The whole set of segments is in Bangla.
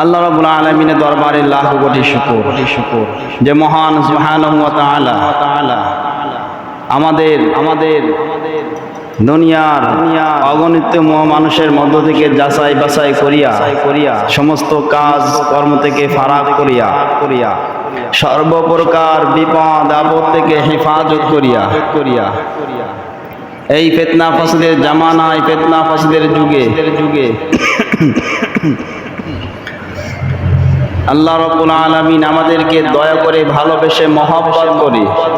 আল্লাহ রাব্বুল আলামিনের দরবারে লাখ কোটি শুকর যে মহান সুবহানাহু ওয়া তাআলা আমাদের দুনিয়ার অগণিত মানুষের মধ্য থেকে যাচাই বাছাই করিয়া সমস্ত কাজ কর্ম থেকে ফারাক করিয়া সর্বপ্রকার বিপদ আপদ থেকে হেফাজত করিয়া এই ফিতনা ফাসাদের জামানায় ফিতনা ফাসাদের যুগে আল্লাহ রাব্বুল আলামিন আমাদেরকে দয়া করে ভালোবেসে মহব্বত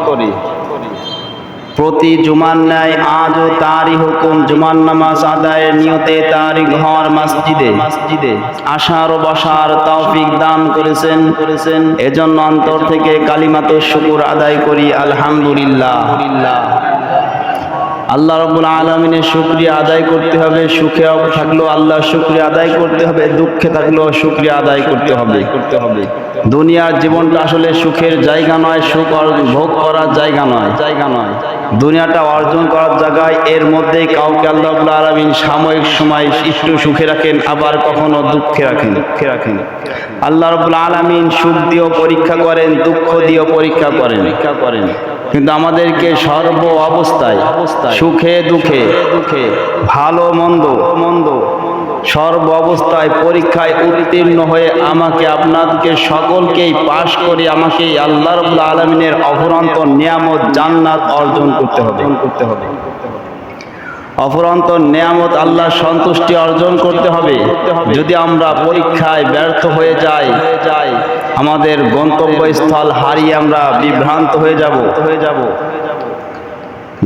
করে প্রতি জুমার ন্যায় আজও তারই হুকুম জুমার নামাজ আদায়ের নিয়তে তারই ঘর মসজিদে আসার ও বসার তৌফিক দান করেছেন এজন্য অন্তর থেকে কালিমাতুশ শুকর আদায় করি আলহামদুলিল্লাহ। আল্লাহ রাব্বুল আলামিনের শুকরিয়া আদায় করতে হবে, সুখে থাকলেও আল্লাহর শুকরিয়া আদায় করতে হবে, দুঃখে থাকলেও শুকরিয়া আদায় করতে হবে। দুনিয়ার জীবনটা আসলে সুখের জায়গা নয়, সুখ ভোগ করার জায়গা নয়। দুনিয়াটা অর্জন করার জায়গায়, এর মধ্যেই কাউকে আল্লাহ রাব্বুল আলামিন সাময়িক সময় একটু সুখে রাখেন, আবার কখনো দুঃখে রাখেন। আল্লাহ রাব্বুল আলামিন সুখ দিয়েও পরীক্ষা করেন, দুঃখ দিয়েও পরীক্ষা করেন। কিন্তু আমাদেরকে সর্ব অবস্থায় সুখে দুঃখে ভালো মন্দ সর্ব অবস্থায় পরীক্ষায় উত্তীর্ণ হয়ে আমাকে আপনাদেরকে সকলকেই পাশ করে আমাকে আল্লাহ রাব্বুল আলামিনের অফুরন্ত নিয়ামত জান্নাত অর্জন করতে হবে। অফুরন্ত নিয়ামত আল্লাহর সন্তুষ্টি অর্জন করতে হবে। যদি আমরা পরীক্ষায় ব্যর্থ হয়ে যাই, আমাদের গন্তব্যস্থল হারিয়ে আমরা বিভ্রান্ত হয়ে যাব।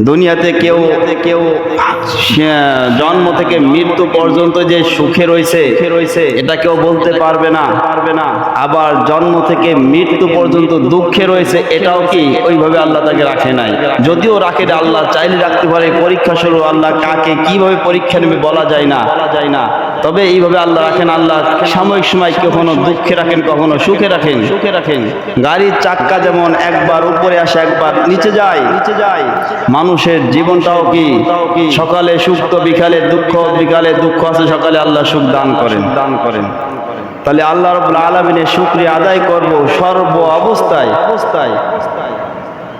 দুনিয়াতে কেউ জন্ম থেকে মৃত্যু পর্যন্ত যে সুখে রয়েছে এটা কেউ বলতে পারবে না। আবার জন্ম থেকে মৃত্যু পর্যন্ত দুঃখে রয়েছে, এটাও কি ওইভাবে আল্লাহ তাকে রাখে নাই। যদিও রাখে, আল্লাহ চাইলে রাখতে পারে। পরীক্ষা শুরু, আল্লাহ কাকে কিভাবে পরীক্ষা নেবে বলা যায় না। তবে এইভাবে আল্লাহ রাখেন। আল্লাহ সাময়িক সময় কখনো দুঃখে রাখেন, কখনো সুখে রাখেন। গাড়ির চাক্কা যেমন একবার উপরে আসে, একবার নিচে যায়। মানুষের জীবনটাও কি সকালে সুখ তো বিকালে দুঃখ আছে, সকালে আল্লাহ সুখ দান করেন। তাহলে আল্লাহ রাব্বুল আলামিনের শুকরিয়া আদায় করব সর্ব অবস্থায়।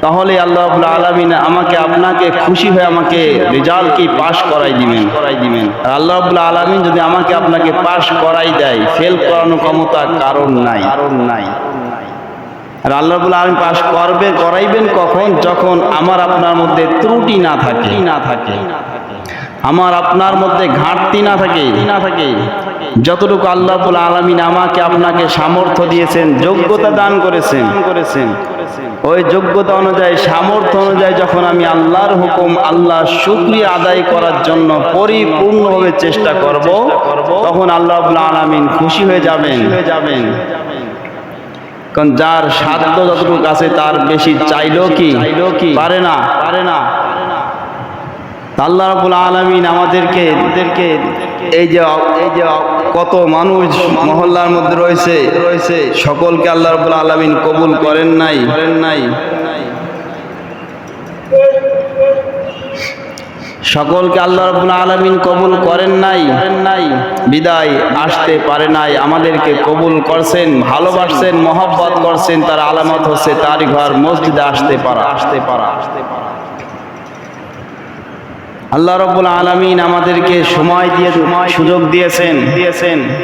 তাহলে আল্লাহ রাব্বুল আলামিন আমাকে আপনাকে খুশি হয়ে আমাকে রেজাল্ট কি পাস করাই দিবেন। আর আল্লাহ রাব্বুল আলামিন যদি আমাকে আপনাকে পাস করাই দেয়, ফেল করানোর ক্ষমতা কারণ নাই। আর আল্লাহ রাব্বুল আলামিন পাস করাইবেন কখন? যখন আমার আপনার মধ্যে ত্রুটি না থাকে, আমার আপনার মধ্যে ঘাটতি না থাকে। যতটুকু আল্লাহ রাব্বুল আলামিন আমাকে আপনাকে সামর্থ্য দিয়েছেন, যোগ্যতা দান করেছেন, ওই যোগ্যতা অনুযায়ী সামর্থ্য অনুযায়ী যখন আমি আল্লাহর হুকুম আল্লাহর শুকরিয়া আদায় করার জন্য পরিপূর্ণভাবে চেষ্টা করব, তখন আল্লাহ রাব্বুল আলামিন খুশি হয়ে যাবেন। কারণ যার সাধ্য যতটুকু আছে তার বেশি চাইলেও কি পারে না। আল্লাহ রাব্বুল আলামিন আমাদেরকে এই যে কত মানুষ মহল্লার মধ্যে রয়েছে, সকলকে আল্লাহ রাব্বুল আলামিন কবুল করেন নাই। সকলকে আল্লাহ রাব্বুল আলামিন কবুল করেন নাই, বিদায় আসতে পারে নাই। আমাদেরকে কবুল করছেন, ভালোবাসছেন, মহব্বত করছেন। তার আলামত হচ্ছে তারই ঘর মসজিদে আসতে পারা। আল্লাহ রাব্বুল আলামিন আমাদেরকে সময় দিয়ে সুযোগ দিয়েছেন।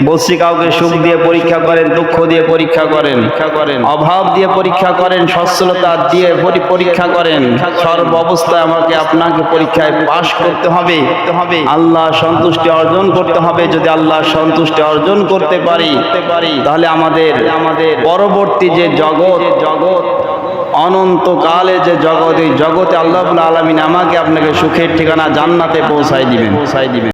বলছি কাউকে সুখ দিয়ে পরীক্ষা করেন, দুঃখ দিয়ে পরীক্ষা করেন, অভাব দিয়ে পরীক্ষা করেন, সচ্ছলতা দিয়ে পরীক্ষা করেন। সর্ব অবস্থায় আমাকে আপনাকে পরীক্ষায় পাশ করতে হবে, আল্লাহ সন্তুষ্টি অর্জন করতে হবে। যদি আল্লাহ সন্তুষ্টি অর্জন করতে পারি, তাহলে আমাদের পরবর্তী যে জগৎ অনন্তকালে যে জগতে আল্লাহ রাব্বুল আলামিন আমাকে আপনাকে সুখের ঠিকানা জান্নাতে পৌঁছাই দিবেন।